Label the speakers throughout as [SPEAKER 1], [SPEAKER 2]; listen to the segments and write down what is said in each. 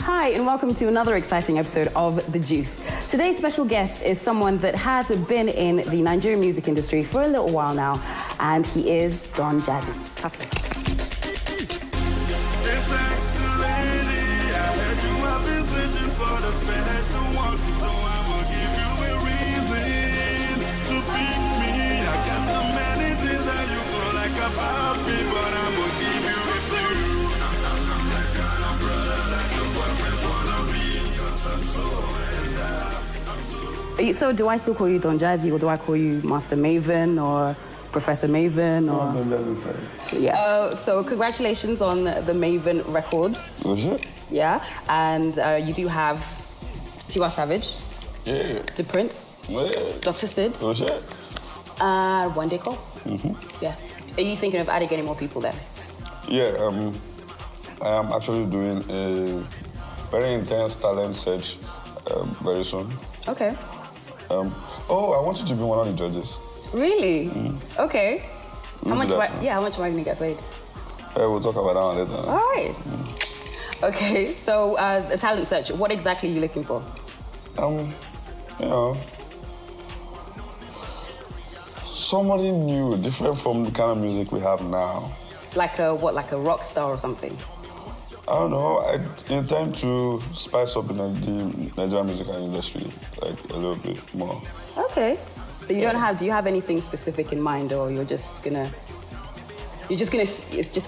[SPEAKER 1] Hi, and welcome to another exciting episode of The Juice. Today's special guest is someone that has been in the Nigerian music industry for a little while now, and he is Don Jazzy. Have this. So do I still call you Don Jazzy, or do I call you Master Maven, or Professor Maven, or...
[SPEAKER 2] Don Jazzy.
[SPEAKER 1] Yeah. So congratulations on the Maven Records.
[SPEAKER 2] Was it?
[SPEAKER 1] Yeah. And you do have Tiwa Savage.
[SPEAKER 2] Yeah.
[SPEAKER 1] The Prince.
[SPEAKER 2] Yeah.
[SPEAKER 1] Dr. Sid.
[SPEAKER 2] Was it?
[SPEAKER 1] One Day Cole. Yes. Are you thinking of adding any more people there?
[SPEAKER 2] Yeah. I am actually doing a very intense talent search very soon.
[SPEAKER 1] Okay.
[SPEAKER 2] I want you to be one of the judges.
[SPEAKER 1] Really? Okay. How much am I going to get paid?
[SPEAKER 2] We'll talk about that one later.
[SPEAKER 1] All right. Okay, so the talent search, what exactly are you looking for?
[SPEAKER 2] Somebody new, different from the kind of music we have now.
[SPEAKER 1] Like a rock star or something?
[SPEAKER 2] I don't know. I intend to spice up in the Nigerian music industry, like a little bit more.
[SPEAKER 1] Okay. So do you have anything specific in mind, or it's just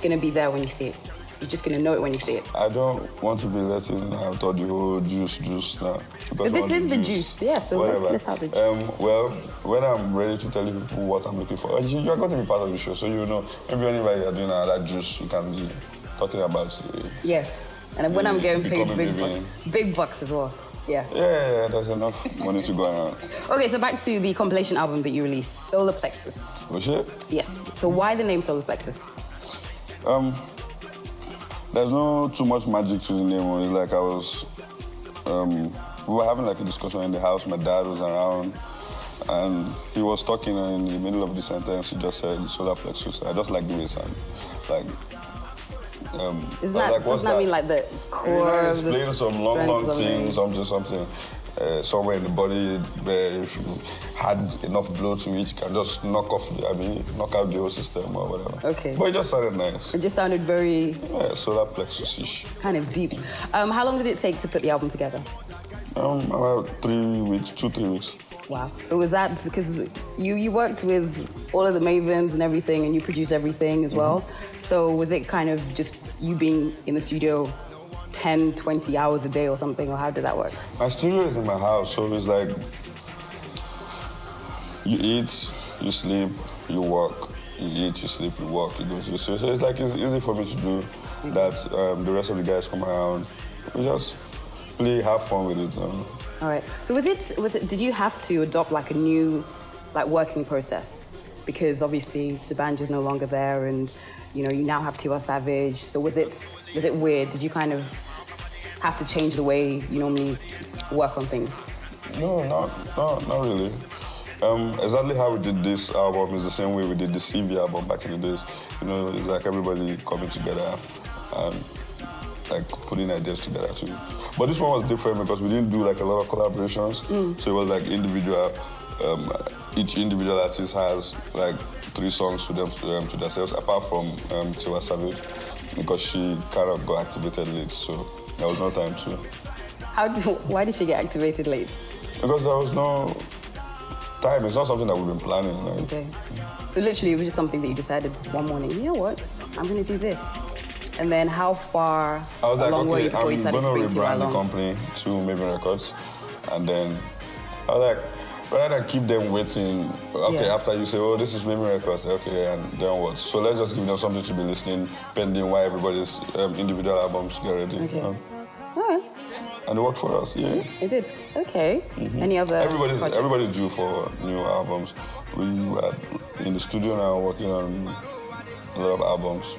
[SPEAKER 1] gonna be there when you see it? You're just gonna know it when you see it?
[SPEAKER 2] I don't want to be letting out all the whole juice now.
[SPEAKER 1] But this is the juice, yeah, so let's have the juice.
[SPEAKER 2] Well, when I'm ready to tell you people what I'm looking for, you're going to be part of the show, so you know, maybe whenever you're doing that juice, you can be talking about it.
[SPEAKER 1] Yes, and when I'm getting paid big bucks as well. Yeah.
[SPEAKER 2] Yeah, there's enough money to go around.
[SPEAKER 1] Okay, so back to the compilation album that you released, Solar Plexus.
[SPEAKER 2] Was it?
[SPEAKER 1] Yes. So why the name Solar Plexus?
[SPEAKER 2] There's no too much magic to the name. It's like we were having like a discussion in the house. My dad was around, and he was talking, and in the middle of the sentence, he just said solar plexus. I just like the way it sounded. Like,
[SPEAKER 1] doesn't that mean like the core?
[SPEAKER 2] Explain some long things, something. Somewhere in the body where if you had enough blow to it, you can just knock out the whole system or whatever.
[SPEAKER 1] Okay.
[SPEAKER 2] But it just sounded nice.
[SPEAKER 1] It just sounded very...
[SPEAKER 2] Yeah, solar plexus-ish.
[SPEAKER 1] Kind of deep. How long did it take to put the album together?
[SPEAKER 2] About 3 weeks, 2-3 weeks.
[SPEAKER 1] Wow. So was that because you worked with all of the Mavens and everything, and you produced everything as well? So was it kind of just you being in the studio 10, 20 hours a day or something, or how did that work?
[SPEAKER 2] My studio is in my house, so it's like you eat, you sleep, you work. You eat, you sleep, you work, you go to the studio. So it's like it's easy for me to do that. The rest of the guys come around. We just play, have fun with it.
[SPEAKER 1] All right. So did you have to adopt like a new working process? Because obviously the band is no longer there, and you now have Tiwa Savage. So was it weird? Did you kind of have to change the way you normally work on things?
[SPEAKER 2] No, not really. Exactly how we did this album is the same way we did the CV album back in the days. It's like everybody coming together and like putting ideas together too. But this one was different because we didn't do like a lot of collaborations. So it was like individual. Each individual artist has like 3 songs to themselves, apart from Tiwa Savage, because she kind of got activated late, so there was no time to.
[SPEAKER 1] Why did she get activated late?
[SPEAKER 2] Because there was no time. It's not something that we've been planning. Right?
[SPEAKER 1] Okay. So literally, it was just something that you decided one morning. You know what? I'm going to do this. And then how far along were you before you decided to bring Tiwa along?
[SPEAKER 2] I'm going to rebrand the company to Maven Records, and then I was like, rather than keep them waiting, after you say, oh, this is Maven Records, okay, and then what? So let's just give them something to be listening, pending while everybody's individual albums get ready.
[SPEAKER 1] Okay. All right.
[SPEAKER 2] And it worked for us, yeah.
[SPEAKER 1] It did, okay. Any other
[SPEAKER 2] Everybody's due for new albums. We are in the studio now working on a lot of albums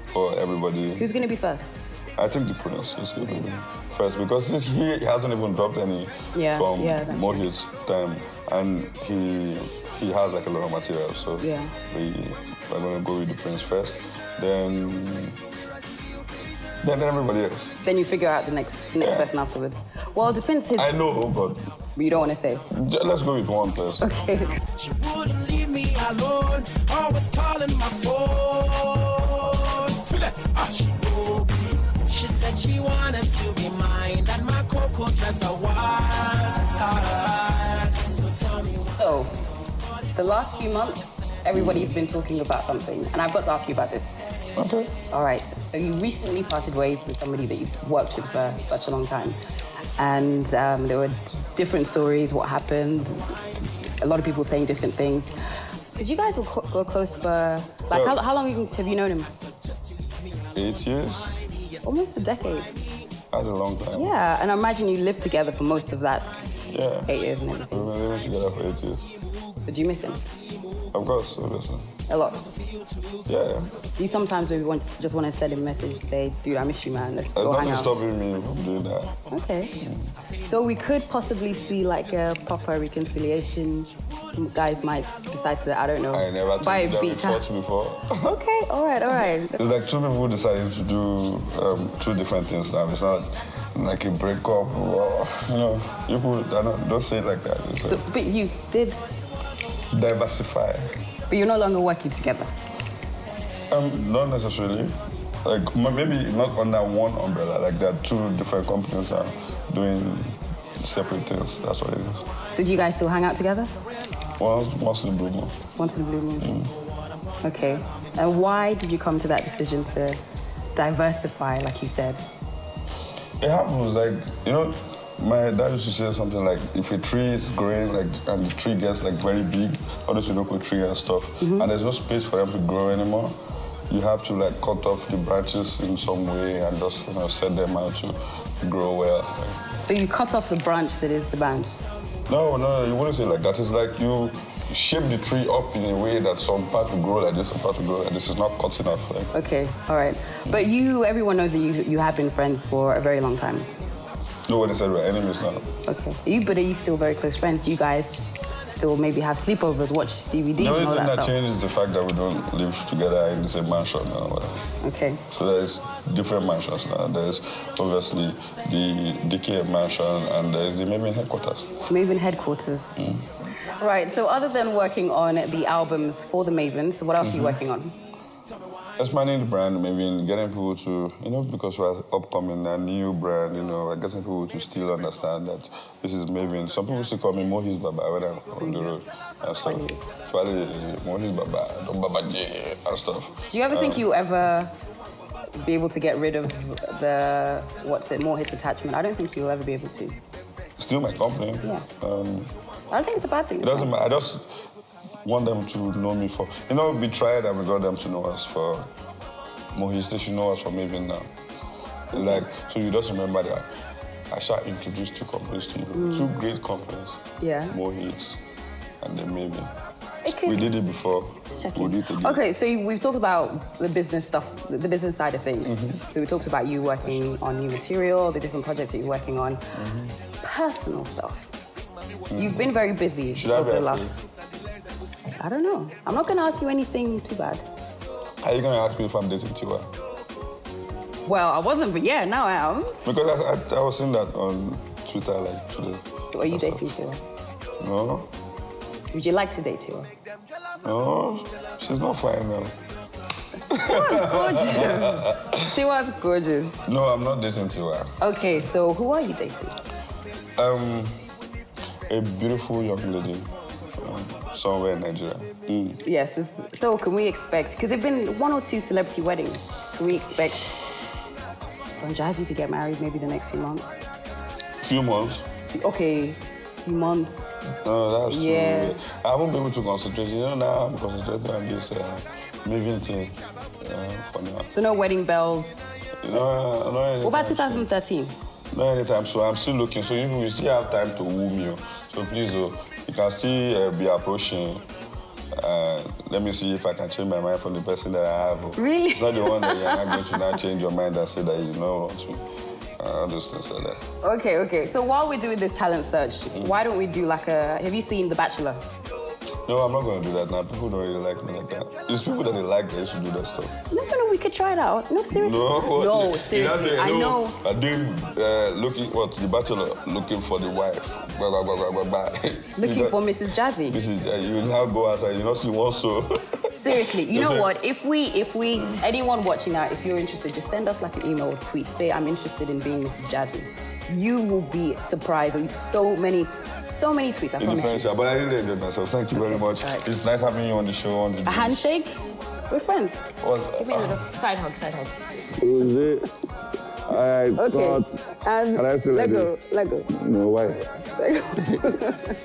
[SPEAKER 2] for everybody.
[SPEAKER 1] Who's going to be first?
[SPEAKER 2] I think the Prince is going to be first because since he hasn't even dropped any from Mohit's time, and he has like a lot of material, so we we're going to go with the prince first. Then everybody else.
[SPEAKER 1] Then you figure out the next person afterwards. Well, the prince is...
[SPEAKER 2] I know, but...
[SPEAKER 1] You don't want to say?
[SPEAKER 2] Let's go with one person.
[SPEAKER 1] Okay.
[SPEAKER 3] She wouldn't leave me alone, always calling my phone. Feel it? She broke me. She said she wanted to be mine, and my cocoa drives her wild. So tell me.
[SPEAKER 1] So, the last few months, everybody's been talking about something, and I've got to ask you about this.
[SPEAKER 2] Okay.
[SPEAKER 1] All right. So you recently parted ways with somebody that you've worked with for such a long time, and there were different stories. What happened? A lot of people saying different things. Because you guys were close for how long have you known him?
[SPEAKER 2] 8 years.
[SPEAKER 1] Almost a decade.
[SPEAKER 2] That's a long time.
[SPEAKER 1] Yeah, and I imagine you lived together for most of that.
[SPEAKER 2] Yeah.
[SPEAKER 1] 8 years and everything.
[SPEAKER 2] We've been living together for 8 years.
[SPEAKER 1] So do you miss him?
[SPEAKER 2] Of course, obviously.
[SPEAKER 1] A lot.
[SPEAKER 2] Yeah.
[SPEAKER 1] Do you sometimes maybe just want to send him a message, say, dude, I miss you, man. Let's go hang
[SPEAKER 2] There's
[SPEAKER 1] out.
[SPEAKER 2] nothing stopping me from doing that.
[SPEAKER 1] Okay. So we could possibly see like a proper reconciliation. Guys might decide to, I don't know,
[SPEAKER 2] I never
[SPEAKER 1] buy a
[SPEAKER 2] told
[SPEAKER 1] beach.
[SPEAKER 2] thoughts before.
[SPEAKER 1] Okay, all right.
[SPEAKER 2] It's like two people deciding to do two different things now. It's not like a breakup or, people don't say it like that. It's
[SPEAKER 1] So,
[SPEAKER 2] like
[SPEAKER 1] but you did,
[SPEAKER 2] diversify.
[SPEAKER 1] but you're no longer working together.
[SPEAKER 2] Not necessarily. Like maybe not under one umbrella. Like there are two different companies that are doing separate things. That's what it is.
[SPEAKER 1] So do you guys still hang out together?
[SPEAKER 2] Once in a blue moon.
[SPEAKER 1] Once in a blue moon. Okay. And why did you come to that decision to diversify, like you said?
[SPEAKER 2] It happens, like, my dad used to say something like, if a tree is growing, and the tree gets, very big, all those Sudoku tree and stuff, and there's no space for them to grow anymore, you have to, cut off the branches in some way and just, set them out to grow well.
[SPEAKER 1] So you cut off the branch that is the band?
[SPEAKER 2] No, you wouldn't say it like that. It's like you shape the tree up in a way that some part will grow like this, some part will grow like this. It's not cutting off.
[SPEAKER 1] Okay, all right. But everyone knows that you have been friends for a very long time.
[SPEAKER 2] Nobody said we're enemies now.
[SPEAKER 1] Okay. But are you still very close friends? Do you guys still maybe have sleepovers, watch DVDs
[SPEAKER 2] The
[SPEAKER 1] and
[SPEAKER 2] only
[SPEAKER 1] all
[SPEAKER 2] thing
[SPEAKER 1] that
[SPEAKER 2] that
[SPEAKER 1] stuff?
[SPEAKER 2] changes is the fact that we don't live together in the same mansion or whatever.
[SPEAKER 1] Okay.
[SPEAKER 2] So there's different mansions now. There's obviously the DKM mansion and there's the Maven headquarters.
[SPEAKER 1] Maven headquarters. Right, so other than working on the albums for the Maven, so what else are you working on?
[SPEAKER 2] Expanding the brand, maybe getting people to, because we're upcoming, a new brand, we're getting people to still understand that this is Maven. Some people still call me Mohis Baba when I'm on the road and stuff. Actually, Mohis Baba, Don Baba J and stuff.
[SPEAKER 1] Do you ever think you'll ever be able to get rid of the, more hits attachment? I don't think you'll ever be able to.
[SPEAKER 2] Still my company.
[SPEAKER 1] Yeah. I don't think it's a bad thing.
[SPEAKER 2] It doesn't matter. I just want them to know me for... we tried and we got them to know us for Mohis. They should know us for Maven now. So you just remember that I shall introduce two companies to you. Two great companies.
[SPEAKER 1] Yeah.
[SPEAKER 2] Mohis and then Maven.
[SPEAKER 1] Okay.
[SPEAKER 2] We did it before. We'll do it again.
[SPEAKER 1] Okay, so we've talked about the business stuff, the business side of things. So we talked about you working on new material, the different projects that you're working on. Personal stuff. You've been very busy over the last... I don't know. I'm not going to ask you anything too bad.
[SPEAKER 2] Are you going to ask me if I'm dating Tiwa?
[SPEAKER 1] Well, I wasn't, but yeah, now I am.
[SPEAKER 2] Because I was seeing that on Twitter today.
[SPEAKER 1] So are you dating Tiwa?
[SPEAKER 2] No.
[SPEAKER 1] Would you like to date Tiwa?
[SPEAKER 2] No. She's not fine now.
[SPEAKER 1] Tiwa's gorgeous. Tiwa's gorgeous.
[SPEAKER 2] No, I'm not dating Tiwa.
[SPEAKER 1] Okay, so who are you dating?
[SPEAKER 2] A beautiful young lady. Somewhere in Nigeria.
[SPEAKER 1] Yes, so can we expect, because there have been 1 or 2 celebrity weddings, can we expect Don Jazzy to get married maybe the next few months?
[SPEAKER 2] Few months?
[SPEAKER 1] Okay, few months.
[SPEAKER 2] No, that's
[SPEAKER 1] Yeah.
[SPEAKER 2] true. I won't be able to concentrate. Now I'm concentrating on this Maven thing for now.
[SPEAKER 1] So no wedding bells?
[SPEAKER 2] No,
[SPEAKER 1] What about 2013?
[SPEAKER 2] Not anytime, so I'm still looking. So if we still have time to woo me, so please, you can still be approaching. Let me see if I can change my mind from the person that I have.
[SPEAKER 1] Really?
[SPEAKER 2] It's not the one that you're not going to now change your mind and say that you don't want me. All those things like that.
[SPEAKER 1] Okay. So while we're doing this talent search, why don't we do have you seen The Bachelor?
[SPEAKER 2] No, I'm not going to do that now. People don't really like me like that. It's people that they like that used to do that stuff.
[SPEAKER 1] No, we could try it out. No, seriously.
[SPEAKER 2] No,
[SPEAKER 1] Seriously. I know.
[SPEAKER 2] I'm doing, the bachelor, looking for the wife.
[SPEAKER 1] Looking for Mrs. Jazzy.
[SPEAKER 2] You now go outside, you not see one soul.
[SPEAKER 1] Seriously, you know what? If we, anyone watching now, if you're interested, just send us like an email or tweet. Say, I'm interested in being Mrs. Jazzy. You will be surprised. So many tweets. I promise you.
[SPEAKER 2] But I really enjoyed myself. Thank you very much.
[SPEAKER 1] Right.
[SPEAKER 2] It's nice having you on the show.
[SPEAKER 1] A handshake? We're friends. Give me a little side hug.
[SPEAKER 2] Was it? All right,
[SPEAKER 4] Okay. And
[SPEAKER 2] can I still
[SPEAKER 4] let go.
[SPEAKER 2] No, why?
[SPEAKER 4] Let go.